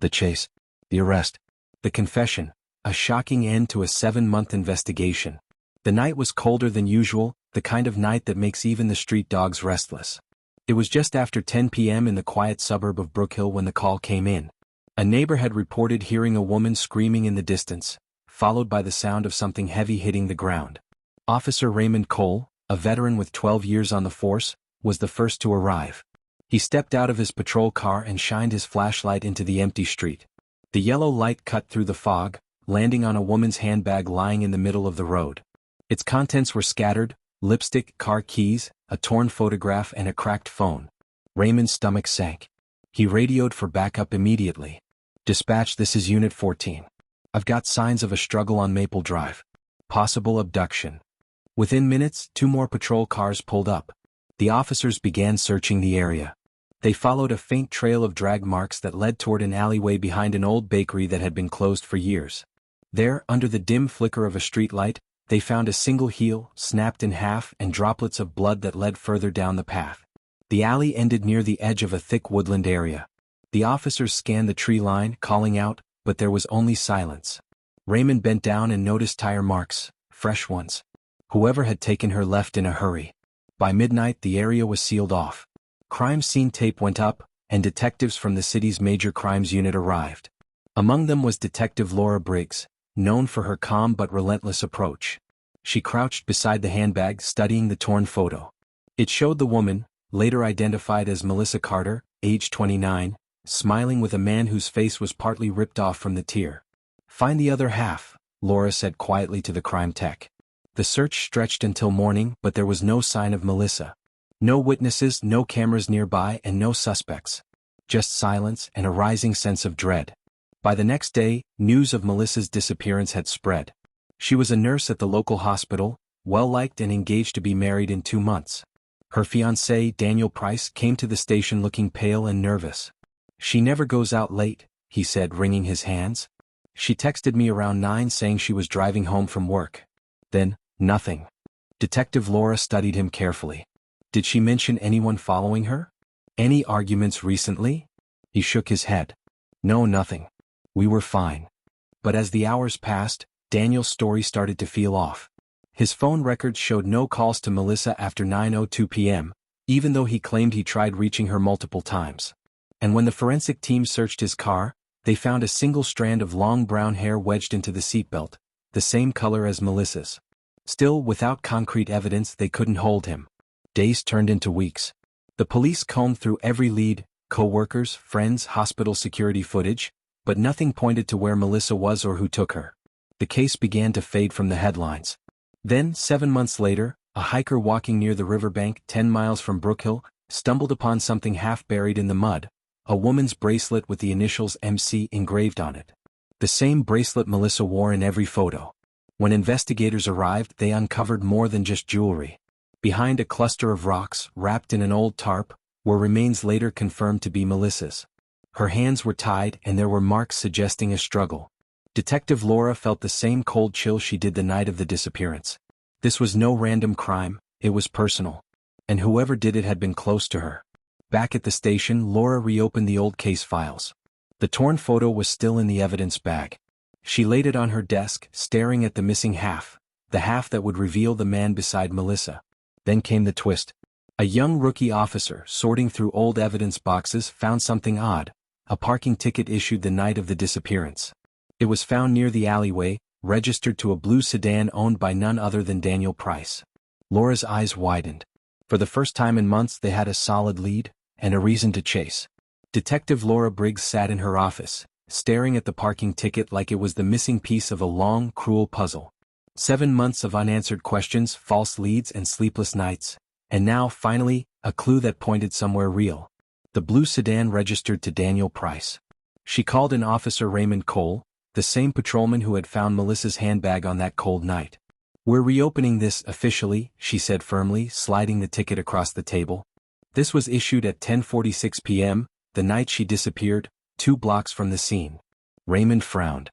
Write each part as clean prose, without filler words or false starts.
the chase, the arrest, the confession, a shocking end to a 7-month investigation. The night was colder than usual, the kind of night that makes even the street dogs restless. It was just after 10 p.m. in the quiet suburb of Brookhill when the call came in. A neighbor had reported hearing a woman screaming in the distance, followed by the sound of something heavy hitting the ground. Officer Raymond Cole, a veteran with 12 years on the force, was the first to arrive. He stepped out of his patrol car and shined his flashlight into the empty street. The yellow light cut through the fog, landing on a woman's handbag lying in the middle of the road. Its contents were scattered: lipstick, car keys, a torn photograph and a cracked phone. Raymond's stomach sank. He radioed for backup immediately. "Dispatch, this is Unit 14. I've got signs of a struggle on Maple Drive. Possible abduction." Within minutes, 2 more patrol cars pulled up. The officers began searching the area. They followed a faint trail of drag marks that led toward an alleyway behind an old bakery that had been closed for years. There, under the dim flicker of a streetlight, they found a single heel, snapped in half, and droplets of blood that led further down the path. The alley ended near the edge of a thick woodland area. The officers scanned the tree line, calling out, but there was only silence. Raymond bent down and noticed tire marks, fresh ones. Whoever had taken her left in a hurry. By midnight, the area was sealed off. Crime scene tape went up, and detectives from the city's major crimes unit arrived. Among them was Detective Laura Briggs, known for her calm but relentless approach. She crouched beside the handbag, studying the torn photo. It showed the woman, later identified as Melissa Carter, age 29, smiling with a man whose face was partly ripped off from the tear. "Find the other half," Laura said quietly to the crime tech. The search stretched until morning, but there was no sign of Melissa. No witnesses, no cameras nearby, and no suspects. Just silence and a rising sense of dread. By the next day, news of Melissa's disappearance had spread. She was a nurse at the local hospital, well-liked and engaged to be married in 2 months. Her fiancé, Daniel Price, came to the station looking pale and nervous. "She never goes out late," he said, wringing his hands. "She texted me around 9 saying she was driving home from work. Then, nothing." Detective Laura studied him carefully. "Did she mention anyone following her? Any arguments recently?" He shook his head. "No, nothing. We were fine." But as the hours passed, Daniel's story started to feel off. His phone records showed no calls to Melissa after 9:02 p.m., even though he claimed he tried reaching her multiple times. And when the forensic team searched his car, they found a single strand of long brown hair wedged into the seatbelt, the same color as Melissa's. Still, without concrete evidence, they couldn't hold him. Days turned into weeks. The police combed through every lead: co-workers, friends, hospital security footage, but nothing pointed to where Melissa was or who took her. The case began to fade from the headlines. Then, 7 months later, a hiker walking near the riverbank 10 miles from Brookhill stumbled upon something half buried in the mud: a woman's bracelet with the initials MC engraved on it. The same bracelet Melissa wore in every photo. When investigators arrived, they uncovered more than just jewelry. Behind a cluster of rocks, wrapped in an old tarp, were remains later confirmed to be Melissa's. Her hands were tied and there were marks suggesting a struggle. Detective Laura felt the same cold chill she did the night of the disappearance. This was no random crime, it was personal. And whoever did it had been close to her. Back at the station, Laura reopened the old case files. The torn photo was still in the evidence bag. She laid it on her desk, staring at the missing half, the half that would reveal the man beside Melissa. Then came the twist. A young rookie officer, sorting through old evidence boxes, found something odd: a parking ticket issued the night of the disappearance. It was found near the alleyway, registered to a blue sedan owned by none other than Daniel Price. Laura's eyes widened. For the first time in months, they had a solid lead, and a reason to chase. Detective Laura Briggs sat in her office, staring at the parking ticket like it was the missing piece of a long, cruel puzzle. 7 months of unanswered questions, false leads, and sleepless nights. And now, finally, a clue that pointed somewhere real. The blue sedan registered to Daniel Price. She called in Officer Raymond Cole, the same patrolman who had found Melissa's handbag on that cold night. "We're reopening this officially," she said firmly, sliding the ticket across the table. "This was issued at 10:46 p.m., the night she disappeared, 2 blocks from the scene." Raymond frowned.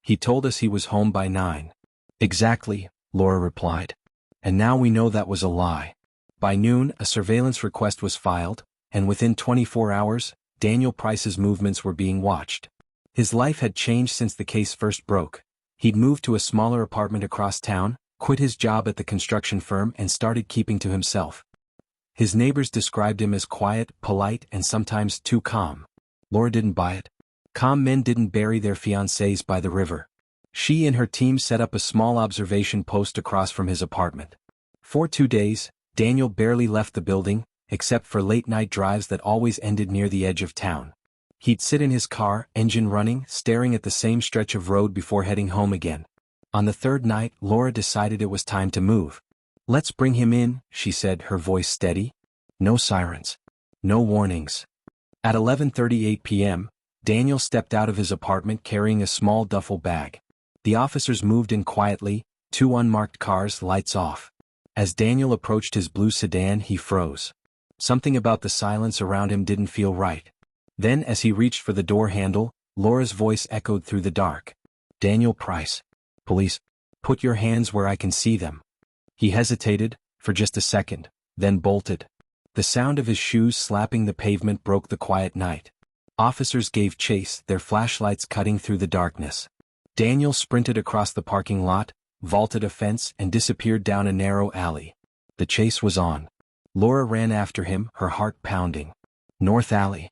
"He told us he was home by 9. "Exactly," Laura replied. "And now we know that was a lie." By noon, a surveillance request was filed, and within 24 hours, Daniel Price's movements were being watched. His life had changed since the case first broke. He'd moved to a smaller apartment across town, quit his job at the construction firm and started keeping to himself. His neighbors described him as quiet, polite, and sometimes too calm. Laura didn't buy it. Calm men didn't bury their fiancés by the river. She and her team set up a small observation post across from his apartment. For 2 days, Daniel barely left the building, except for late-night drives that always ended near the edge of town. He'd sit in his car, engine running, staring at the same stretch of road before heading home again. On the third night, Laura decided it was time to move. "Let's bring him in," she said, her voice steady. No sirens. No warnings. At 11:38 p.m., Daniel stepped out of his apartment carrying a small duffel bag. The officers moved in quietly, 2 unmarked cars, lights off. As Daniel approached his blue sedan, he froze. Something about the silence around him didn't feel right. Then, as he reached for the door handle, Laura's voice echoed through the dark. "Daniel Price. Police. Put your hands where I can see them." He hesitated, for just a second, then bolted. The sound of his shoes slapping the pavement broke the quiet night. Officers gave chase, their flashlights cutting through the darkness. Daniel sprinted across the parking lot, vaulted a fence, and disappeared down a narrow alley. The chase was on. Laura ran after him, her heart pounding. "North Alley.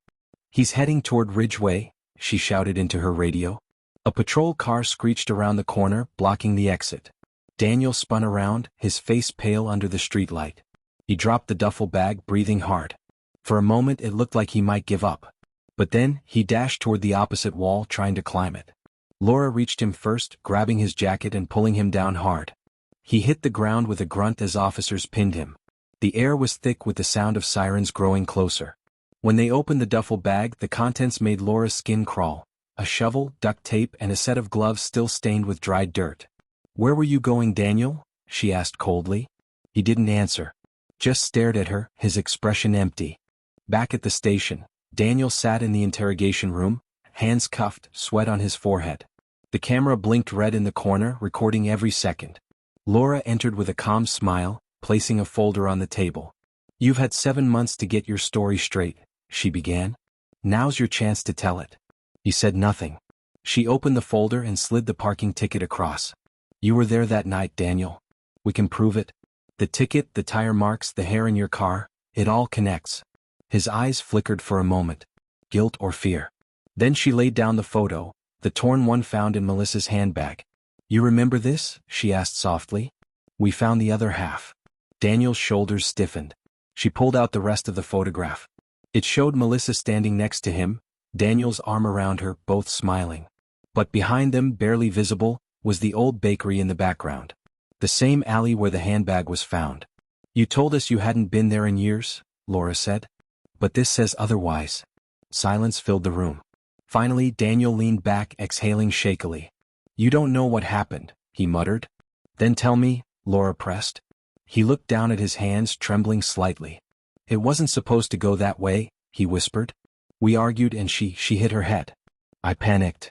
He's heading toward Ridgeway," she shouted into her radio. A patrol car screeched around the corner, blocking the exit. Daniel spun around, his face pale under the streetlight. He dropped the duffel bag, breathing hard. For a moment it looked like he might give up. But then, he dashed toward the opposite wall, trying to climb it. Laura reached him first, grabbing his jacket and pulling him down hard. He hit the ground with a grunt as officers pinned him. The air was thick with the sound of sirens growing closer. When they opened the duffel bag, the contents made Laura's skin crawl. A shovel, duct tape, and a set of gloves still stained with dried dirt. "Where were you going, Daniel?" she asked coldly. He didn't answer. Just stared at her, his expression empty. Back at the station, Daniel sat in the interrogation room, hands cuffed, sweat on his forehead. The camera blinked red in the corner, recording every second. Laura entered with a calm smile, placing a folder on the table. "You've had 7 months to get your story straight," she began. "Now's your chance to tell it." He said nothing. She opened the folder and slid the parking ticket across. "You were there that night, Daniel. We can prove it. The ticket, the tire marks, the hair in your car, it all connects." His eyes flickered for a moment. Guilt or fear? Then she laid down the photo, the torn one found in Melissa's handbag. "You remember this?" she asked softly. "We found the other half." Daniel's shoulders stiffened. She pulled out the rest of the photograph. It showed Melissa standing next to him, Daniel's arm around her, both smiling. But behind them, barely visible, was the old bakery in the background. The same alley where the handbag was found. "You told us you hadn't been there in years," Laura said. "But this says otherwise." Silence filled the room. Finally, Daniel leaned back, exhaling shakily. "You don't know what happened," he muttered. "Then tell me," Laura pressed. He looked down at his hands, trembling slightly. "It wasn't supposed to go that way," he whispered. "We argued and she hit her head. I panicked."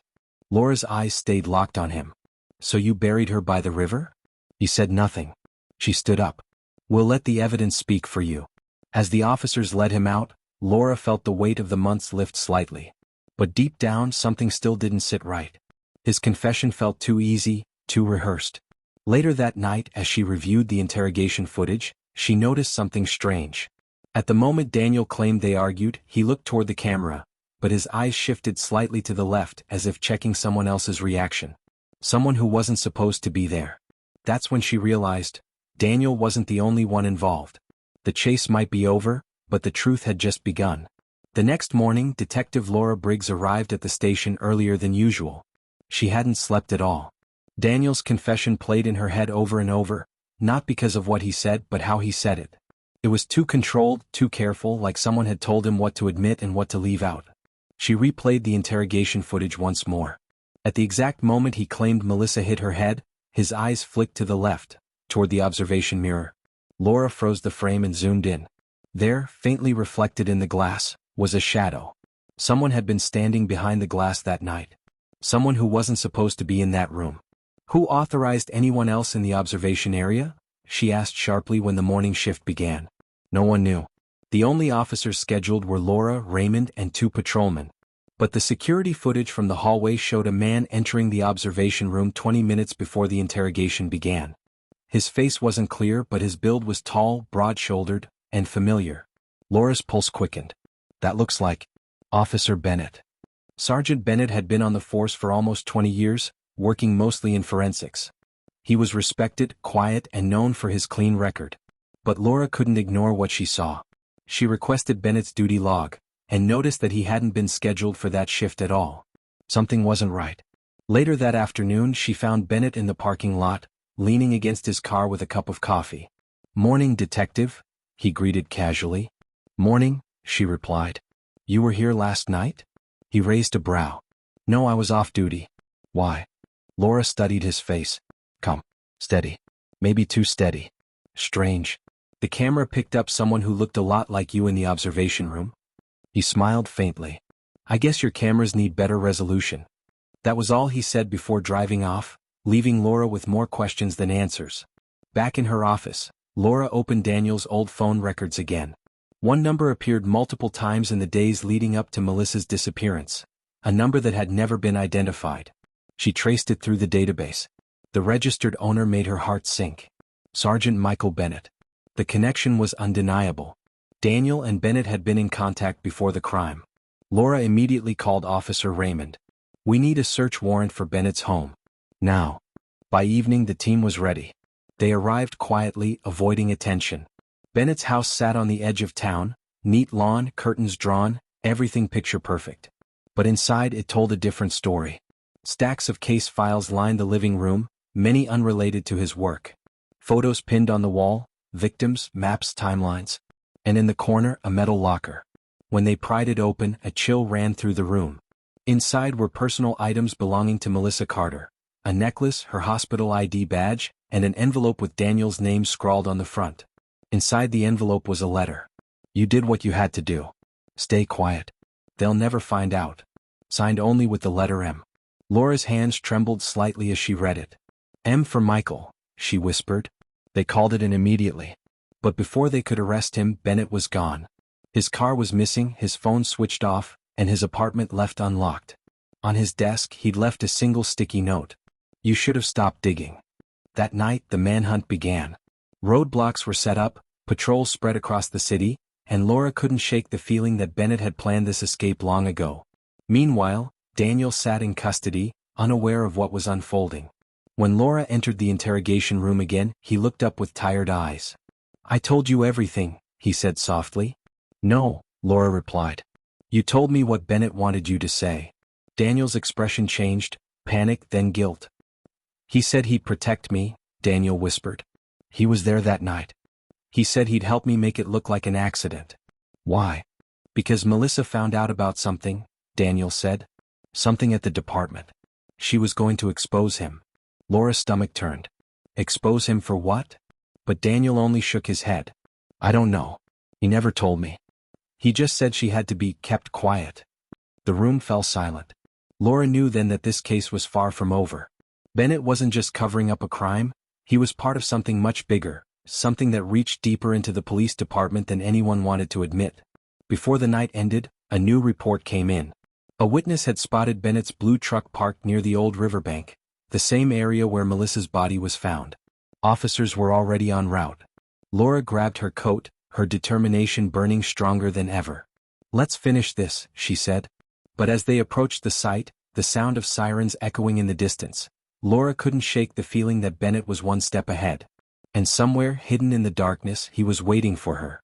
Laura's eyes stayed locked on him. "So you buried her by the river?" He said nothing. She stood up. "We'll let the evidence speak for you." As the officers led him out, Laura felt the weight of the months lift slightly. But deep down, something still didn't sit right. His confession felt too easy, too rehearsed. Later that night, as she reviewed the interrogation footage, she noticed something strange. At the moment Daniel claimed they argued, he looked toward the camera, but his eyes shifted slightly to the left as if checking someone else's reaction. Someone who wasn't supposed to be there. That's when she realized, Daniel wasn't the only one involved. The chase might be over, but the truth had just begun. The next morning, Detective Laura Briggs arrived at the station earlier than usual. She hadn't slept at all. Daniel's confession played in her head over and over, not because of what he said but how he said it. It was too controlled, too careful, like someone had told him what to admit and what to leave out. She replayed the interrogation footage once more. At the exact moment he claimed Melissa hit her head, his eyes flicked to the left, toward the observation mirror. Laura froze the frame and zoomed in. There, faintly reflected in the glass, was a shadow. Someone had been standing behind the glass that night. Someone who wasn't supposed to be in that room. "Who authorized anyone else in the observation area?" she asked sharply when the morning shift began. No one knew. The only officers scheduled were Laura, Raymond, and 2 patrolmen. But the security footage from the hallway showed a man entering the observation room 20 minutes before the interrogation began. His face wasn't clear, but his build was tall, broad-shouldered, and familiar. Laura's pulse quickened. That looks like Officer Bennett. Sergeant Bennett had been on the force for almost 20 years, working mostly in forensics. He was respected, quiet, and known for his clean record. But Laura couldn't ignore what she saw. She requested Bennett's duty log, and noticed that he hadn't been scheduled for that shift at all. Something wasn't right. Later that afternoon, she found Bennett in the parking lot, leaning against his car with a cup of coffee. "Morning, detective," he greeted casually. "Morning," she replied. "You were here last night?" He raised a brow. "No, I was off duty." "Why?" Laura studied his face. "Come. Steady. Maybe too steady. Strange. The camera picked up someone who looked a lot like you in the observation room." He smiled faintly. "I guess your cameras need better resolution." That was all he said before driving off, leaving Laura with more questions than answers. Back in her office, Laura opened Daniel's old phone records again. One number appeared multiple times in the days leading up to Melissa's disappearance, a number that had never been identified. She traced it through the database. The registered owner made her heart sink. Sergeant Michael Bennett. The connection was undeniable. Daniel and Bennett had been in contact before the crime. Laura immediately called Officer Raymond. "We need a search warrant for Bennett's home. Now." By evening the team was ready. They arrived quietly, avoiding attention. Bennett's house sat on the edge of town, neat lawn, curtains drawn, everything picture perfect. But inside it told a different story. Stacks of case files lined the living room, many unrelated to his work. Photos pinned on the wall, victims, maps, timelines. And in the corner, a metal locker. When they pried it open, a chill ran through the room. Inside were personal items belonging to Melissa Carter. A necklace, her hospital ID badge, and an envelope with Daniel's name scrawled on the front. Inside the envelope was a letter. "You did what you had to do. Stay quiet. They'll never find out." Signed only with the letter M. Laura's hands trembled slightly as she read it. "M for Michael," she whispered. They called it in immediately. But before they could arrest him, Bennett was gone. His car was missing, his phone switched off, and his apartment left unlocked. On his desk, he'd left a single sticky note. "You should have stopped digging." That night, the manhunt began. Roadblocks were set up, patrols spread across the city, and Laura couldn't shake the feeling that Bennett had planned this escape long ago. Meanwhile, Daniel sat in custody, unaware of what was unfolding. When Laura entered the interrogation room again, he looked up with tired eyes. "I told you everything," he said softly. "No," Laura replied. "You told me what Bennett wanted you to say." Daniel's expression changed, panic then guilt. "He said he'd protect me," Daniel whispered. "He was there that night. He said he'd help me make it look like an accident." "Why?" "Because Melissa found out about something," Daniel said. "Something at the department. She was going to expose him." Laura's stomach turned. "Expose him for what?" But Daniel only shook his head. "I don't know. He never told me. He just said she had to be kept quiet." The room fell silent. Laura knew then that this case was far from over. Bennett wasn't just covering up a crime, he was part of something much bigger, something that reached deeper into the police department than anyone wanted to admit. Before the night ended, a new report came in. A witness had spotted Bennett's blue truck parked near the old riverbank, the same area where Melissa's body was found. Officers were already en route. Laura grabbed her coat, her determination burning stronger than ever. "Let's finish this," she said. But as they approached the site, the sound of sirens echoing in the distance, Laura couldn't shake the feeling that Bennett was one step ahead. And somewhere hidden in the darkness, he was waiting for her.